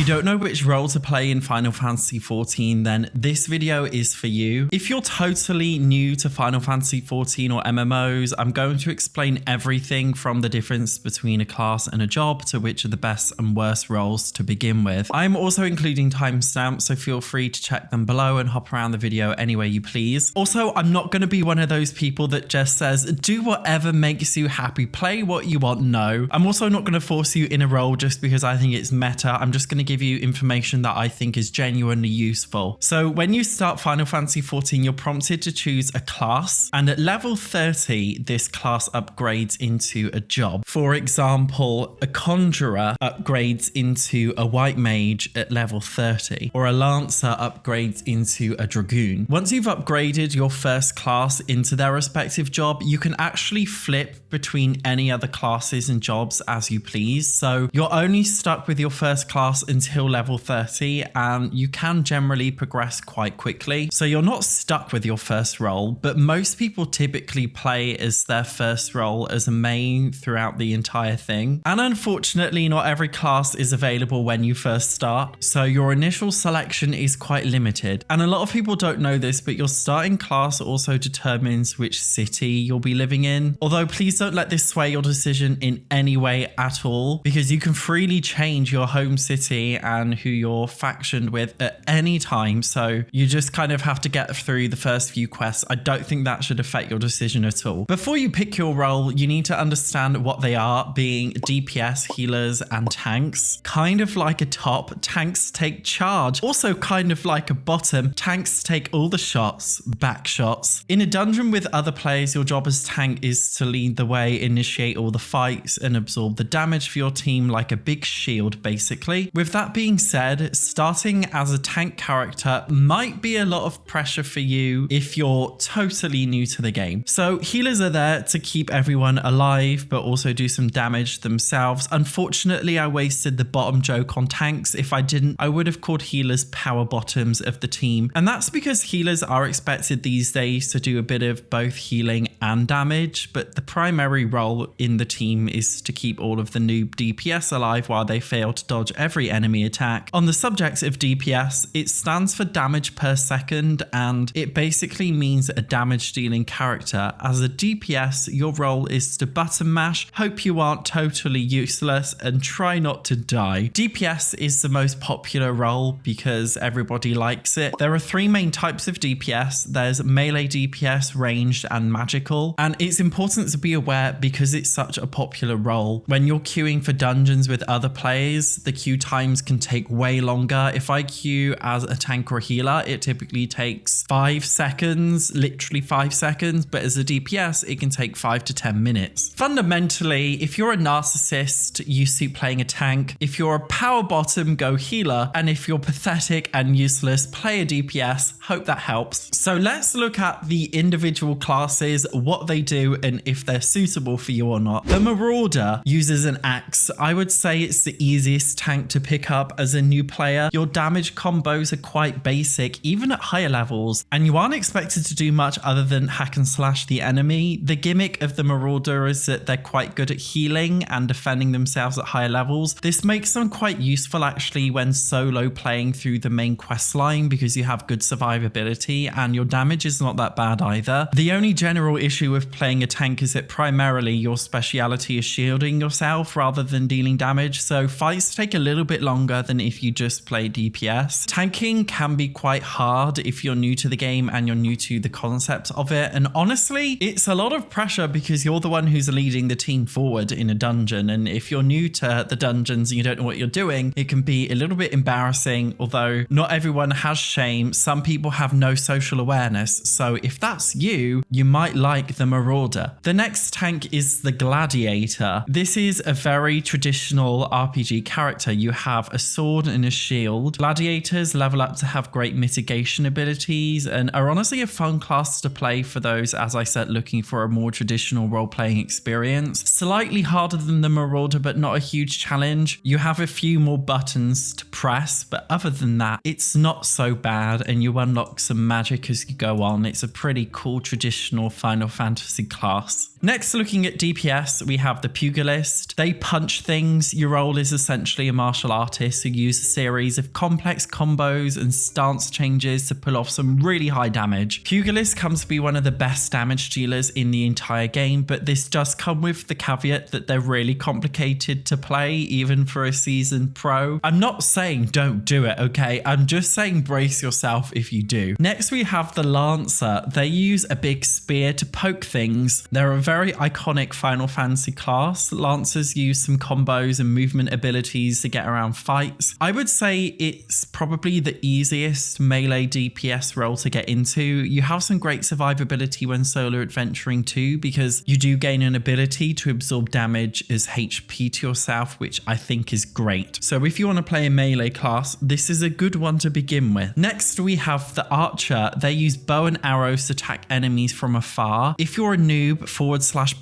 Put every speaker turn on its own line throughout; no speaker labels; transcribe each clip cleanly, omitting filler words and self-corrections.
you don't know which role to play in Final Fantasy XIV, then this video is for you. If you're totally new to Final Fantasy XIV or MMOs, I'm going to explain everything from the difference between a class and a job to which are the best and worst roles to begin with. I'm also including timestamps, so feel free to check them below and hop around the video any way you please. Also, I'm not going to be one of those people that just says, do whatever makes you happy, play what you want. No, I'm also not going to force you in a role just because I think it's meta. I'm just going to give you information that I think is genuinely useful. So when you start Final Fantasy XIV, you're prompted to choose a class, and at level 30, this class upgrades into a job. For example, a Conjurer upgrades into a White Mage at level 30, or a Lancer upgrades into a Dragoon. Once you've upgraded your first class into their respective job, you can actually flip between any other classes and jobs as you please. So you're only stuck with your first class until level 30, and you can generally progress quite quickly. So you're not stuck with your first role, but most people typically play as their first role as a main throughout the entire thing. And unfortunately, not every class is available when you first start, so your initial selection is quite limited. And a lot of people don't know this, but your starting class also determines which city you'll be living in. Although please don't let this sway your decision in any way at all, because you can freely change your home city and who you're factioned with at any time. So you just kind of have to get through the first few quests. I don't think that should affect your decision at all. Before you pick your role, you need to understand what they are, being DPS, healers, and tanks. Kind of like a top, tanks take charge. Also kind of like a bottom, tanks take all the shots, back shots. In a dungeon with other players, your job as tank is to lead the way, initiate all the fights, and absorb the damage for your team like a big shield, basically. With that being said, starting as a tank character might be a lot of pressure for you if you're totally new to the game. So healers are there to keep everyone alive, but also do some damage themselves. Unfortunately, I wasted the bottom joke on tanks. If I didn't, I would have called healers power bottoms of the team. And that's because healers are expected these days to do a bit of both healing and damage, but the primary role in the team is to keep all of the noob DPS alive while they fail to dodge every enemy attack. On the subject of DPS, it stands for damage per second, and it basically means a damage dealing character. As a DPS, your role is to button mash, hope you aren't totally useless, and try not to die. DPS is the most popular role because everybody likes it. There are three main types of DPS. There's melee DPS, ranged, and magical. And it's important to be aware because it's such a popular role. When you're queuing for dungeons with other players, the queue times can take way longer. If I queue as a tank or a healer, it typically takes 5 seconds, literally 5 seconds, but as a DPS, it can take 5 to 10 minutes. Fundamentally, if you're a narcissist, you suit playing a tank. If you're a power bottom, go healer. And if you're pathetic and useless, play a DPS. Hope that helps. So let's look at the individual classes, what they do, and if they're suitable for you or not. The Marauder uses an axe. I would say it's the easiest tank to pick up as a new player. Your damage combos are quite basic, even at higher levels, and you aren't expected to do much other than hack and slash the enemy. The gimmick of the Marauder is that they're quite good at healing and defending themselves at higher levels. This makes them quite useful actually when solo playing through the main quest line because you have good survivability and your damage is not that bad either. The only general issue with playing a tank is that primarily your speciality is shielding yourself rather than dealing damage, so fights take a little bit longer than if you just play DPS. Tanking can be quite hard if you're new to the game and you're new to the concept of it, and honestly, it's a lot of pressure because you're the one who's leading the team forward in a dungeon, and if you're new to the dungeons and you don't know what you're doing, it can be a little bit embarrassing, although not everyone has shame. Some people have no social awareness, so if that's you, you might like the Marauder. The next tank is the Gladiator. This is a very traditional RPG character. You have a sword and a shield. Gladiators level up to have great mitigation abilities and are honestly a fun class to play for those, as I said, looking for a more traditional role-playing experience. Slightly harder than the Marauder, but not a huge challenge. You have a few more buttons to press, but other than that, it's not so bad, and you unlock some magic as you go on. It's a pretty cool traditional Final Fantasy class. Next, looking at DPS, we have the Pugilist. They punch things. Your role is essentially a martial artist artists who use a series of complex combos and stance changes to pull off some really high damage. Pugilist comes to be one of the best damage dealers in the entire game, but this does come with the caveat that they're really complicated to play, even for a seasoned pro. I'm not saying don't do it, okay? I'm just saying brace yourself if you do. Next, we have the Lancer. They use a big spear to poke things. They're a very iconic Final Fantasy class. Lancers use some combos and movement abilities to get around fights. I would say it's probably the easiest melee DPS role to get into. You have some great survivability when solo adventuring too, because you do gain an ability to absorb damage as HP to yourself, which I think is great. So if you want to play a melee class, this is a good one to begin with. Next, we have the Archer. They use bow and arrows to attack enemies from afar. If you're a noob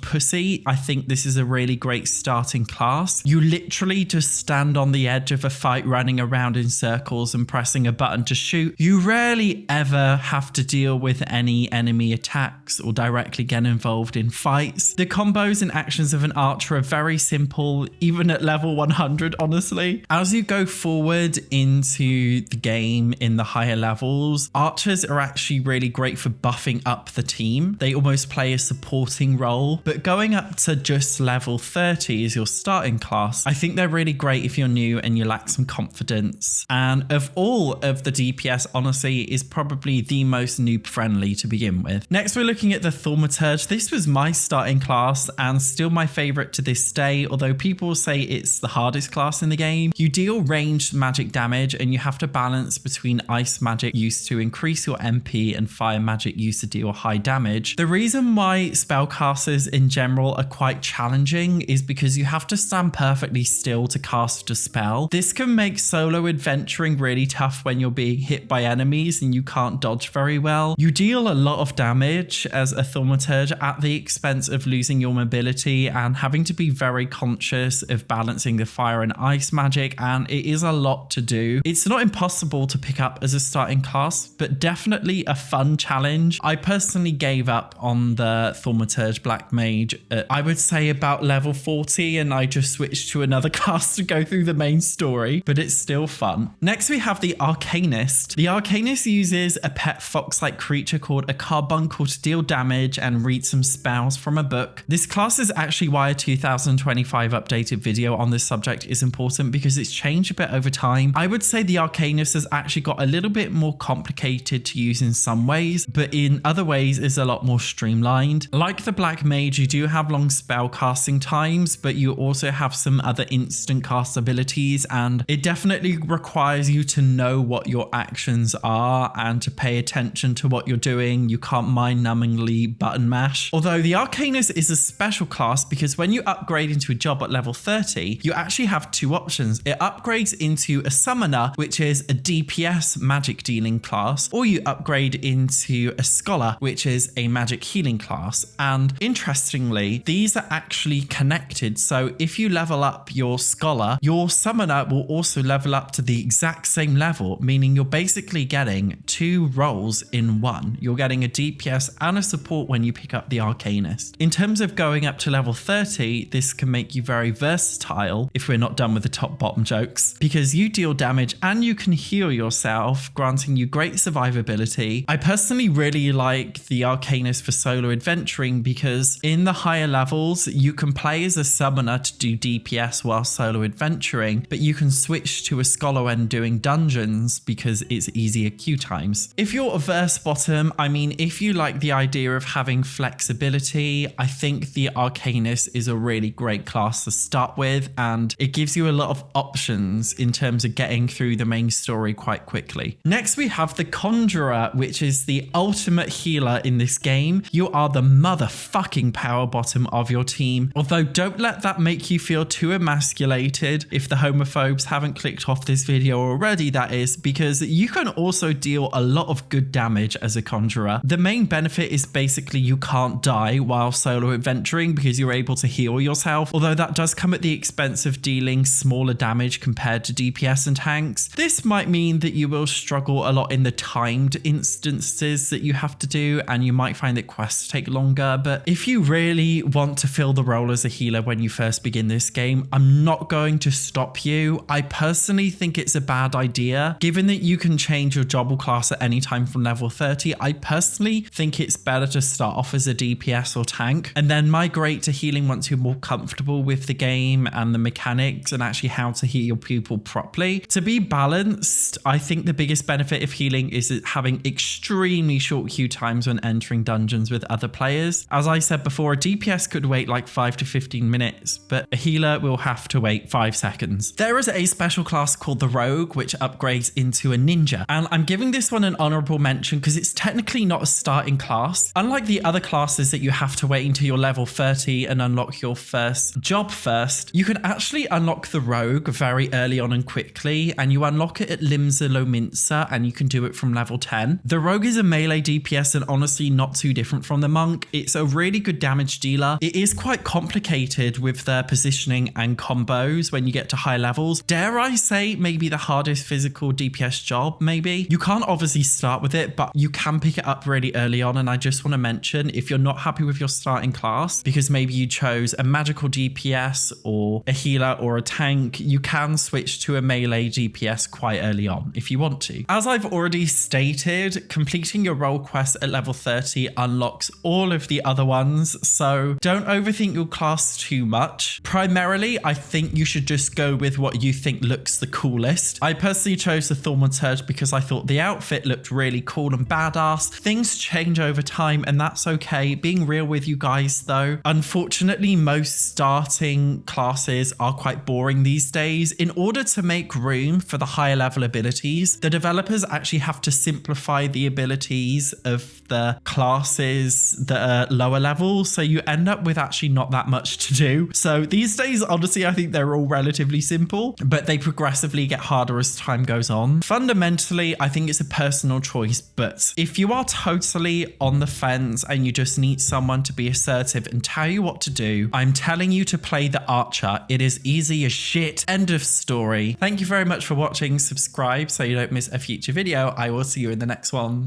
/ pussy, I think this is a really great starting class. You literally just stand on the edge of a fight running around in circles and pressing a button to shoot. You rarely ever have to deal with any enemy attacks or directly get involved in fights. The combos and actions of an Archer are very simple, even at level 100, honestly. As you go forward into the game in the higher levels, Archers are actually really great for buffing up the team. They almost play a supporting role, but going up to just level 30 is your starting class. I think they're really great if you're new and you lack some confidence. And of all of the DPS, honestly, is probably the most noob friendly to begin with. Next, we're looking at the Thaumaturge. This was my starting class and still my favorite to this day, although people say it's the hardest class in the game. You deal ranged magic damage and you have to balance between ice magic used to increase your MP and fire magic used to deal high damage. The reason why spellcasters in general are quite challenging is because you have to stand perfectly still to cast a spell. This can make solo adventuring really tough when you're being hit by enemies and you can't dodge very well. You deal a lot of damage as a Thaumaturge at the expense of losing your mobility and having to be very conscious of balancing the fire and ice magic, and it is a lot to do. It's not impossible to pick up as a starting class, but definitely a fun challenge. I personally gave up on the Thaumaturge Black Mage at, I would say, about level 40, and I just switched to another class to go through the main story, but it's still fun. Next, we have the Arcanist. The Arcanist uses a pet fox-like creature called a carbuncle to deal damage and read some spells from a book. This class is actually why a 2025 updated video on this subject is important, because it's changed a bit over time. I would say the Arcanist has actually got a little bit more complicated to use in some ways, but in other ways is a lot more streamlined. Like the Black Mage, you do have long spell casting times, but you also have some other instant cast abilities, and it definitely requires you to know what your actions are and to pay attention to what you're doing. You can't mind-numbingly button mash. Although the Arcanist is a special class because when you upgrade into a job at level 30, you actually have two options. It upgrades into a Summoner, which is a DPS magic dealing class, or you upgrade into a Scholar, which is a magic healing class. And interestingly, these are actually connected. So if you level up your Scholar, your Summoner will also level up to the exact same level, meaning you're basically getting two roles in one. You're getting a DPS and a support when you pick up the Arcanist. In terms of going up to level 30, this can make you very versatile, if we're not done with the top-bottom jokes, because you deal damage and you can heal yourself, granting you great survivability. I personally really like the Arcanist for solo adventuring because in the higher levels, you can play as a Summoner to do DPS while solo adventuring, but you can switch to a Scholar when doing dungeons because it's easier queue times. If you're a verse bottom, I mean, if you like the idea of having flexibility, I think the Arcanist is a really great class to start with, and it gives you a lot of options in terms of getting through the main story quite quickly. Next, we have the Conjurer, which is the ultimate healer in this game. You are the motherfucking power bottom of your team, although don't let that make you feel too emasculated. If the homophobes haven't clicked off this video already, that is, because you can also deal a lot of good damage as a Conjurer. The main benefit is basically you can't die while solo adventuring because you're able to heal yourself, although that does come at the expense of dealing smaller damage compared to DPS and tanks. This might mean that you will struggle a lot in the timed instances that you have to do, and you might find that quests take longer, but if you really want to fill the role as a healer when you first begin this game, I'm not going to stop you. do. I personally think it's a bad idea. Given that you can change your jobble class at any time from level 30, I personally think it's better to start off as a DPS or tank and then migrate to healing once you're more comfortable with the game and the mechanics and actually how to heal your people properly. To be balanced, I think the biggest benefit of healing is having extremely short queue times when entering dungeons with other players. As I said before, a DPS could wait like 5 to 15 minutes, but a healer will have to wait 5 seconds. There is a special class called the Rogue, which upgrades into a ninja, and I'm giving this one an honorable mention because it's technically not a starting class. Unlike the other classes that you have to wait until you're level 30 and unlock your first job first, you can actually unlock the Rogue very early on and quickly, and you unlock it at Limsa Lominsa, and you can do it from level 10. The Rogue is a melee DPS and honestly not too different from the Monk. It's a really good damage dealer. It is quite complicated with their positioning and combos when you get to high levels. Dare I say maybe the hardest physical DPS job, maybe? You can't obviously start with it, but you can pick it up really early on, and I just want to mention, if you're not happy with your starting class because maybe you chose a magical DPS or a healer or a tank, you can switch to a melee DPS quite early on if you want to. As I've already stated, completing your role quest at level 30 unlocks all of the other ones, so don't overthink your class too much. Primarily, I think you should just go with what you think looks the coolest. I personally chose the Thaumaturge because I thought the outfit looked really cool and badass. Things change over time and that's okay. Being real with you guys though, unfortunately most starting classes are quite boring these days. In order to make room for the higher level abilities, the developers actually have to simplify the abilities of the classes that are lower level, so you end up with actually not that much to do. So these days, honestly, I think they're all relatively simple, but they progressively get harder as time goes on. Fundamentally, I think it's a personal choice, but if you are totally on the fence and you just need someone to be assertive and tell you what to do, I'm telling you to play the Archer. It is easy as shit. End of story. Thank you very much for watching. Subscribe so you don't miss a future video. I will see you in the next one.